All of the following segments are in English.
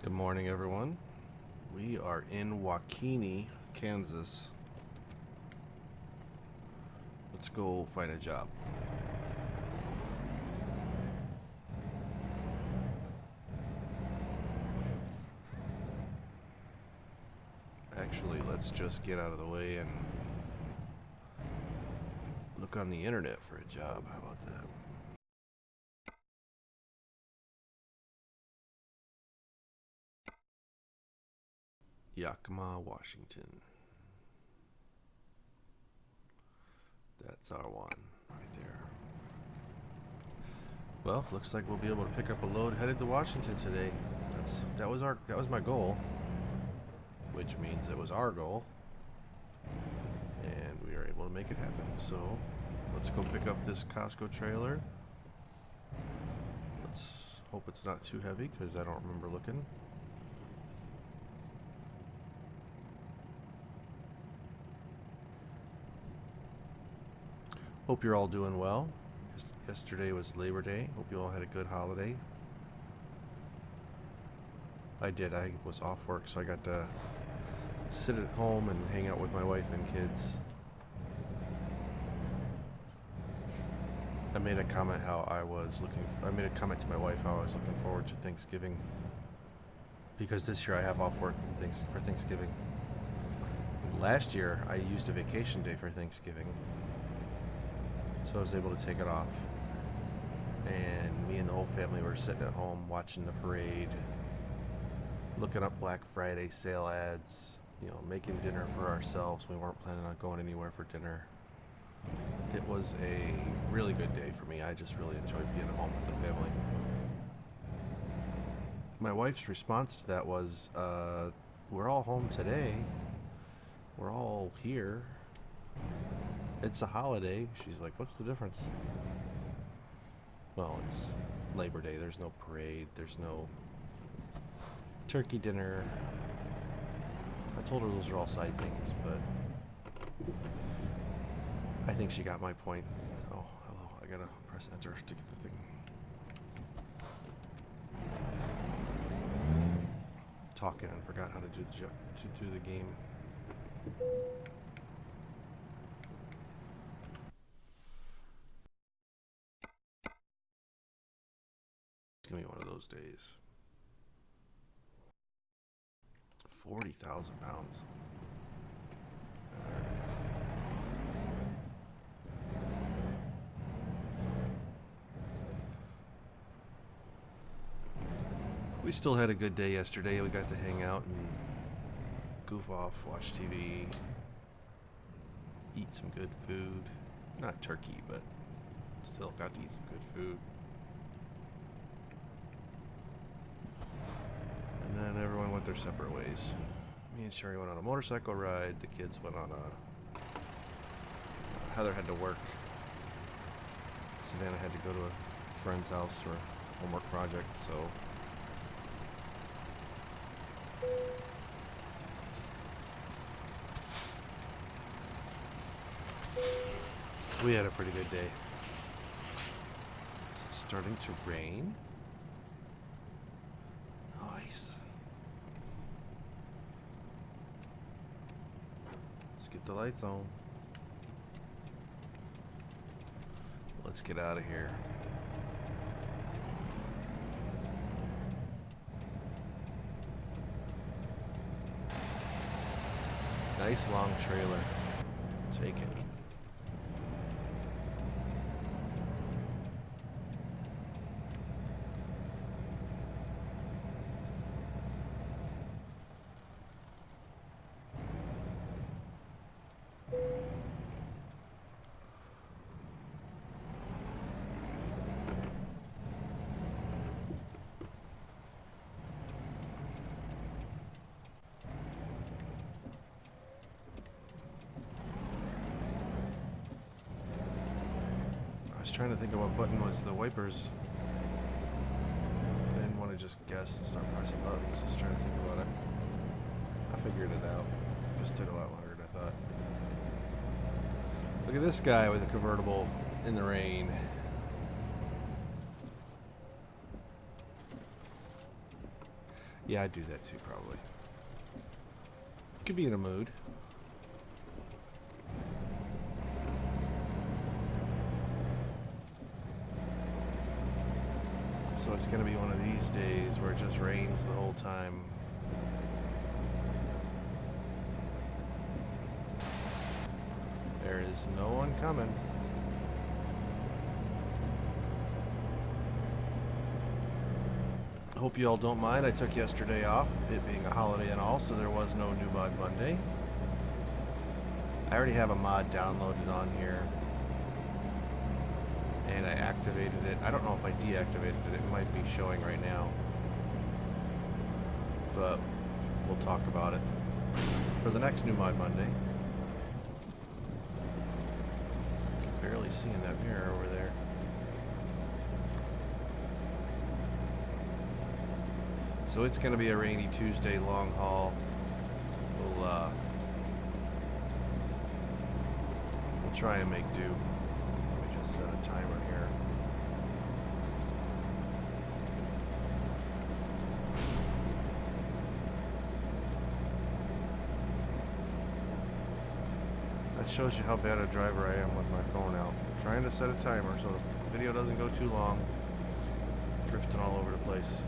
Good morning, everyone. We are in WaKeeney, Kansas. Let's go find a job. Actually, let's just get out of the way and look on the internet for a job. How about that? Yakima, Washington. That's our one right there. Well, looks like we'll be able to pick up a load headed to Washington today. That was my goal, which means it was our goal, and we are able to make it happen. So let's go pick up this Costco trailer. Let's hope it's not too heavy because I don't remember looking. Hope you're all doing well. Yesterday was Labor Day. Hope you all had a good holiday. I did. I was off work, so I got to sit at home and hang out with my wife and kids. I made a comment to my wife how I was looking forward to Thanksgiving, because this year I have off work for Thanksgiving. And last year I used a vacation day for Thanksgiving, so I was able to take it off. And me and the whole family were sitting at home watching the parade, looking up Black Friday sale ads, making dinner for ourselves. We weren't planning on going anywhere for dinner. It was a really good day for me. I just really enjoyed being at home with the family. My wife's response to that was, we're all home today. We're all here. It's a holiday. She's like, what's the difference? Well, it's Labor Day. There's no parade. There's no turkey dinner. I told her those are all side things, but I think she got my point. Oh, hello. I gotta press enter to get the thing. Talking and forgot how to do the game. Give me one of those days. 40,000 pounds. We still had a good day yesterday. We got to hang out and goof off, watch TV, eat some good food. Not turkey, but still got to eat some good food. And then everyone went their separate ways. Me and Sherry went on a motorcycle ride. The kids went on a... Heather had to work. Savannah had to go to a friend's house for a homework project, so... we had a pretty good day. Is it starting to rain? Nice. Let's get the lights on. Let's get out of here. Nice long trailer. Take it. I was trying to think of what button was the wipers. I didn't want to just guess and start pressing buttons. I was trying to think about it. I figured it out. It just took a lot longer than I thought. Look at this guy with a convertible in the rain. Yeah, I'd do that too, probably. Could be in a mood. So it's going to be one of these days where it just rains the whole time. There is no one coming. Hope you all don't mind. I took yesterday off, it being a holiday and all, so there was no new mod Monday. I already have a mod downloaded on here. And I activated it. I don't know if I deactivated it. It might be showing right now. But we'll talk about it for the next new mod Monday. I can barely see in that mirror over there. So it's going to be a rainy Tuesday long haul. We'll try and make do. Let me just set a timer here. That shows you how bad a driver I am with my phone out. I'm trying to set a timer so the video doesn't go too long. Drifting all over the place.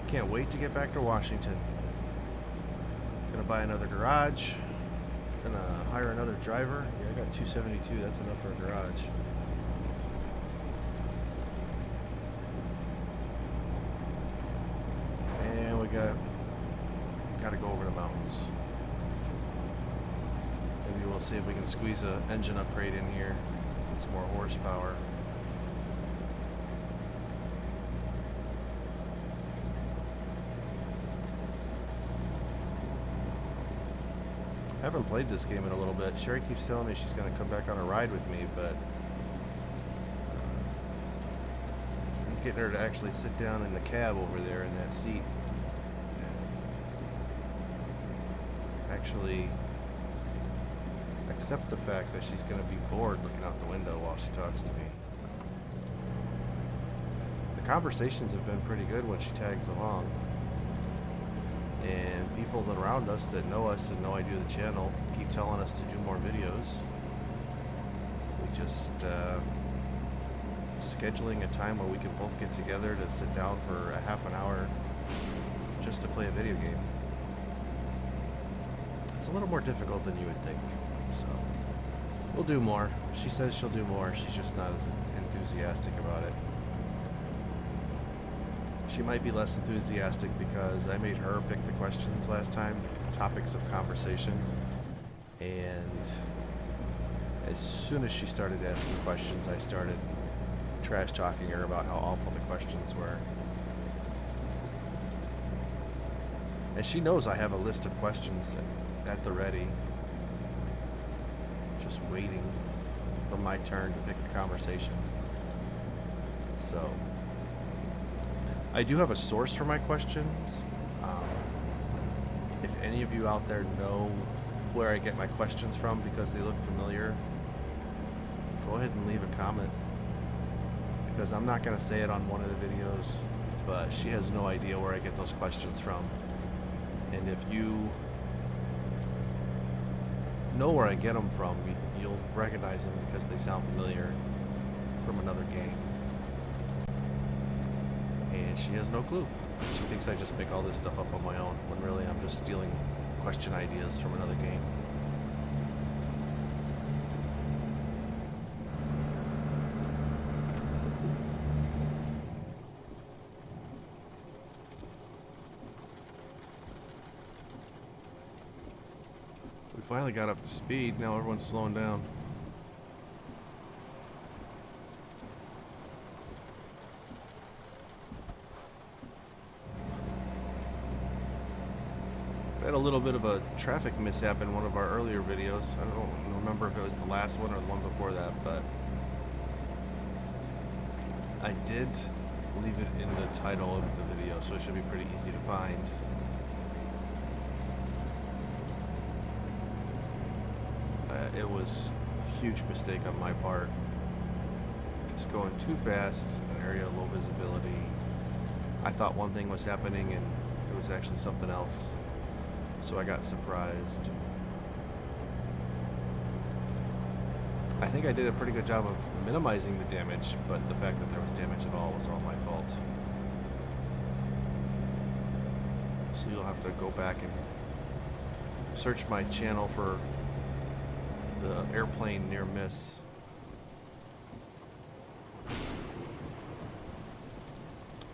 Can't wait to get back to Washington. Gonna buy another garage. Gonna hire another driver. Yeah, I got 272. That's enough for a garage. And we gotta go over the mountains. Maybe we'll see if we can squeeze an engine upgrade in here. Get some more horsepower. I haven't played this game in a little bit. Sherry keeps telling me she's going to come back on a ride with me, but I'm getting her to actually sit down in the cab over there in that seat and actually accept the fact that she's going to be bored looking out the window while she talks to me. The conversations have been pretty good when she tags along. And people around us that know us and know I do the channel keep telling us to do more videos. We just scheduling a time where we can both get together to sit down for a half an hour just to play a video game. It's a little more difficult than you would think. So we'll do more. She says she'll do more. She's just not as enthusiastic about it. She might be less enthusiastic because I made her pick the questions last time, the topics of conversation. And as soon as she started asking questions, I started trash talking her about how awful the questions were. And she knows I have a list of questions at the ready, just waiting for my turn to pick the conversation. So I do have a source for my questions. If any of you out there know where I get my questions from because they look familiar, go ahead and leave a comment, because I'm not going to say it on one of the videos, but she has no idea where I get those questions from. And if you know where I get them from, you'll recognize them because they sound familiar from another game. And she has no clue. She thinks I just make all this stuff up on my own, when really I'm just stealing question ideas from another game. We finally got up to speed. Now everyone's slowing down. Had a little bit of a traffic mishap in one of our earlier videos. I don't remember if it was the last one or the one before that, but I did leave it in the title of the video, so it should be pretty easy to find. It was a huge mistake on my part. Just going too fast in an area of low visibility. I thought one thing was happening and it was actually something else. So I got surprised. I think I did a pretty good job of minimizing the damage, but the fact that there was damage at all was all my fault. So you'll have to go back and search my channel for the airplane near miss.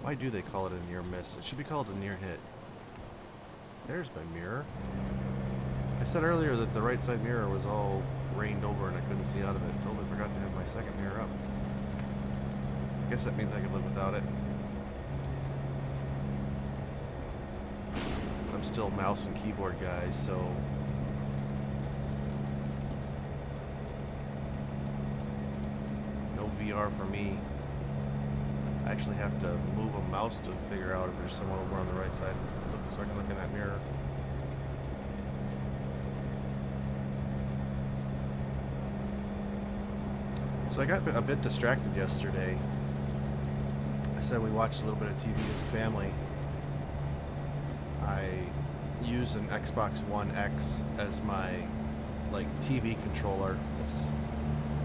Why do they call it a near miss? It should be called a near hit. There's my mirror. I said earlier that the right side mirror was all rained over and I couldn't see out of it. Totally forgot to have my second mirror up. I guess that means I could live without it. But I'm still mouse and keyboard guy, so no VR for me. I actually have to move a mouse to figure out if there's someone over on the right side so I can look in that mirror. So I got a bit distracted yesterday. I said we watched a little bit of TV as a family. I use an Xbox One X as my TV controller. It's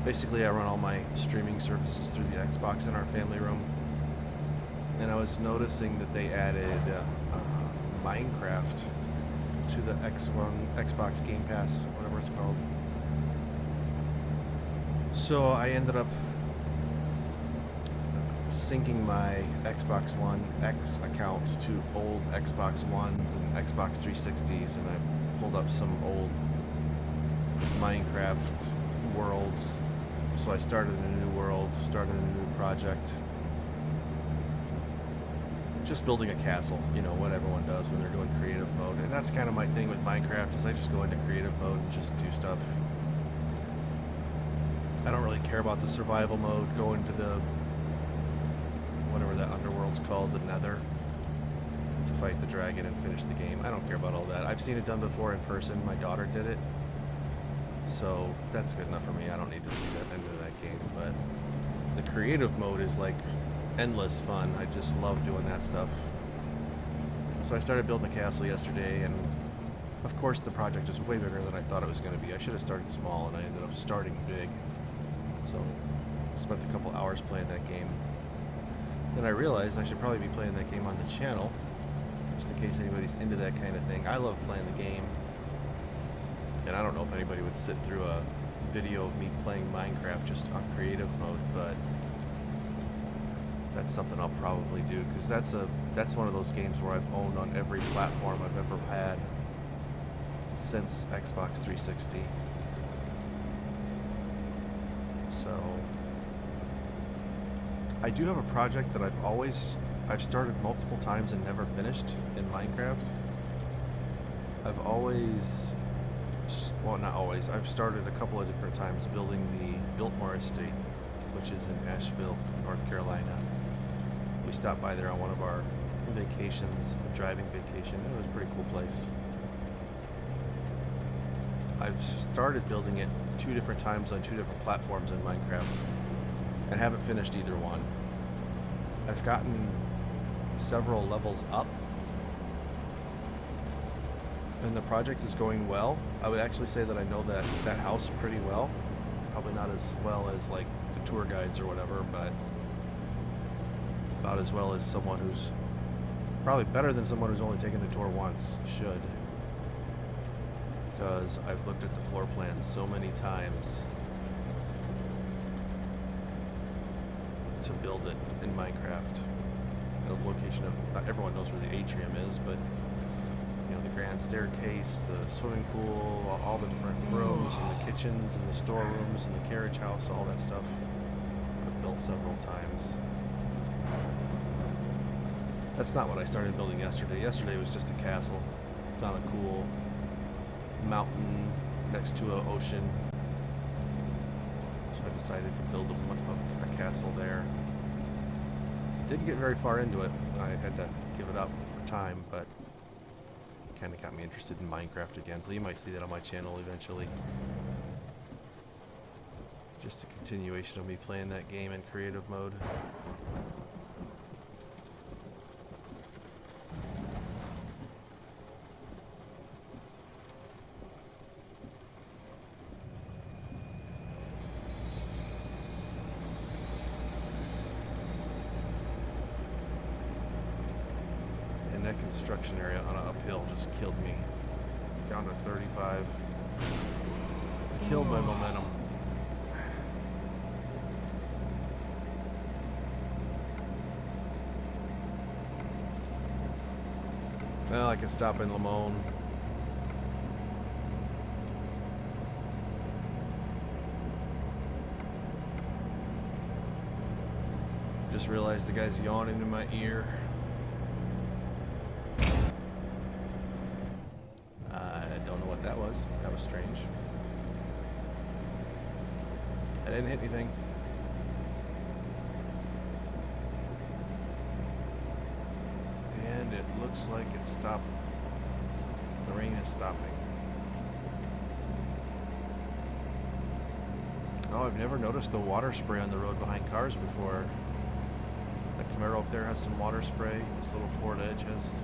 basically I run all my streaming services through the Xbox in our family room. And I was noticing that they added Minecraft to the Xbox Game Pass, whatever it's called. So I ended up syncing my Xbox One X account to old Xbox Ones and Xbox 360s, and I pulled up some old Minecraft worlds. So I started a new world, started a new project. Just building a castle, you know, what everyone does when they're doing creative mode. And that's kind of my thing with Minecraft, is I just go into creative mode and just do stuff. I don't really care about the survival mode, go into the, whatever that underworld's called, the Nether, to fight the dragon and finish the game. I don't care about all that. I've seen it done before in person. My daughter did it. So that's good enough for me. I don't need to see that end of that game. But the creative mode is like endless fun. I just love doing that stuff. So I started building a castle yesterday, and of course the project is way bigger than I thought it was going to be. I should have started small, and I ended up starting big. So spent a couple hours playing that game. Then I realized I should probably be playing that game on the channel, just in case anybody's into that kind of thing. I love playing the game, and I don't know if anybody would sit through a video of me playing Minecraft just on creative mode, but that's something I'll probably do, because that's one of those games where I've owned on every platform I've ever had since Xbox 360. So I do have a project that I've started multiple times and never finished in Minecraft. I've always, well, not always, I've started a couple of different times building the Biltmore Estate, which is in Asheville, North Carolina. We stopped by there on one of our vacations, a driving vacation. It was a pretty cool place. I've started building it 2 different times on 2 different platforms in Minecraft and haven't finished either one. I've gotten several levels up and the project is going well. I would actually say that I know that house pretty well. Probably not as well as like the tour guides or whatever, but about as well as someone who's probably better than someone who's only taken the tour once should. Because I've looked at the floor plans so many times to build it in Minecraft. The location of, not everyone knows where the atrium is, but you know, the grand staircase, the swimming pool, all the different rooms and the kitchens and the storerooms and the carriage house, all that stuff I've built several times. That's not what I started building yesterday. Yesterday was just a castle. Found a cool mountain next to an ocean, so I decided to build a castle there. Didn't get very far into it. I had to give it up for time, but kind of got me interested in Minecraft again. So you might see that on my channel eventually. Just a continuation of me playing that game in creative mode. And that construction area on an uphill just killed me. Down to 35. Killed my momentum. Well, I can stop in Limon. Just realized the guy's yawning in my ear. I don't know what that was. That was strange. I didn't hit anything. And it looks like it stopped. The rain is stopping. Oh, I've never noticed the water spray on the road behind cars before. The Camaro up there has some water spray. This little Ford Edge has,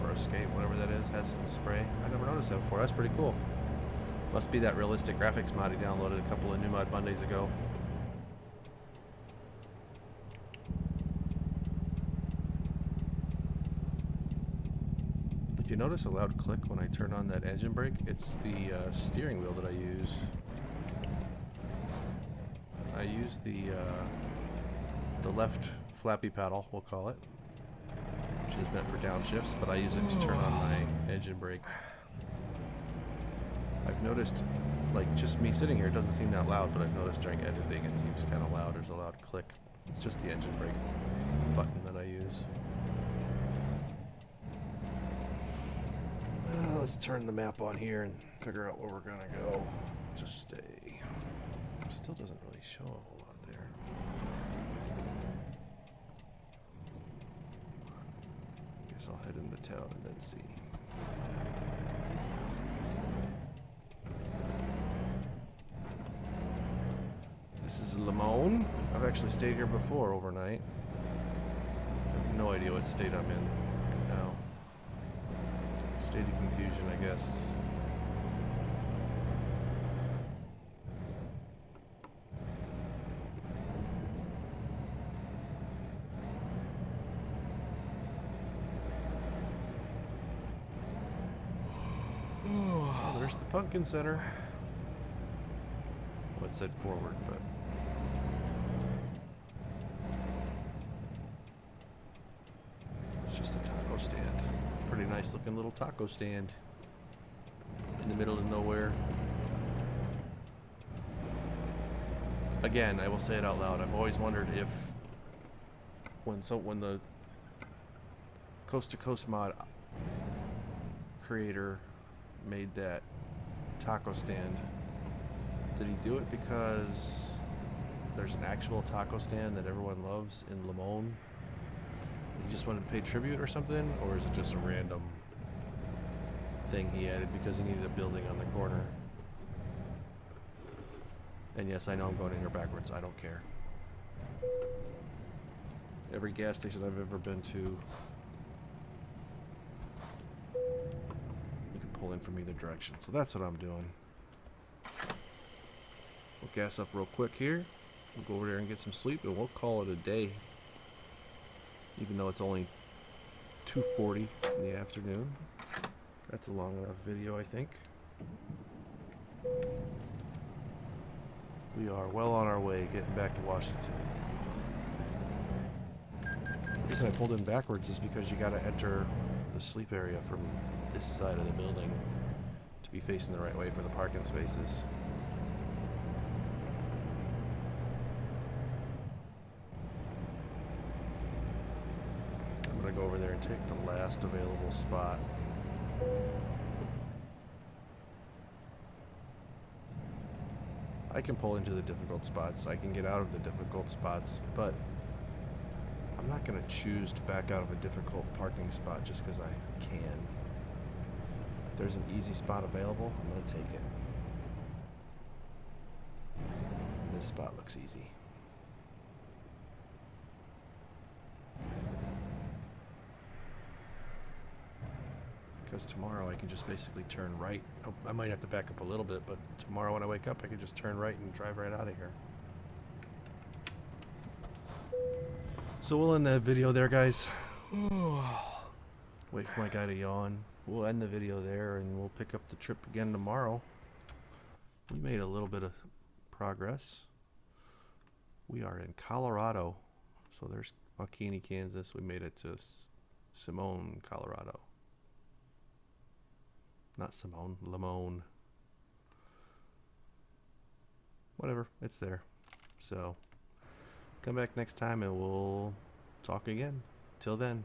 or Escape, whatever that is, has some spray. I never noticed that before. That's pretty cool. Must be that realistic graphics mod he downloaded a couple of New Mod Mondays ago. If you notice a loud click when I turn on that engine brake, it's the steering wheel that I use. I use the left flappy paddle, we'll call it, which is meant for downshifts, but I use it to turn on my engine brake. I've noticed, like, just me sitting here, it doesn't seem that loud, but I've noticed during editing it seems kind of loud. There's a loud click. It's just the engine brake button that I use. Let's turn the map on here and figure out where we're gonna go. Just stay. Still doesn't really show a whole lot there. Guess I'll head into town and then see. This is Limon. I've actually stayed here before overnight. I have no idea what state I'm in now. State of confusion, I guess. Oh, there's the Pumpkin Center. Well, it said forward, but it's just a taco stand. Pretty nice looking little taco stand in the middle of nowhere. Again, I will say it out loud. I've always wondered if when the Coast to Coast mod creator made that taco stand, did he do it because there's an actual taco stand that everyone loves in Limon? He just wanted to pay tribute or something, or is it just a random thing he added because he needed a building on the corner? And yes, I know I'm going in here backwards. I don't care. Every gas station I've ever been to, you can pull in from either direction. So that's what I'm doing. We'll gas up real quick here. We'll go over there and get some sleep, and we'll call it a day. Even though it's only 2:40 in the afternoon. That's a long enough video, I think. We are well on our way getting back to Washington. The reason I pulled in backwards is because you gotta enter the sleep area from this side of the building to be facing the right way for the parking spaces. I'm gonna go over there and take the last available spot. I can pull into the difficult spots. I can get out of the difficult spots, but I'm not going to choose to back out of a difficult parking spot just because I can. If there's an easy spot available, I'm going to take it. And this spot looks easy. Because tomorrow I can just basically turn right. Oh, I might have to back up a little bit, but tomorrow when I wake up I can just turn right and drive right out of here. So we'll end that video there, guys. Wait for my guy to yawn. We'll end the video there and we'll pick up the trip again tomorrow. We made a little bit of progress. We are in Colorado. So there's WaKeeney, Kansas. We made it to Simone, Colorado. Not Simone, Limon. Whatever, it's there. So come back next time and we'll talk again. Till then.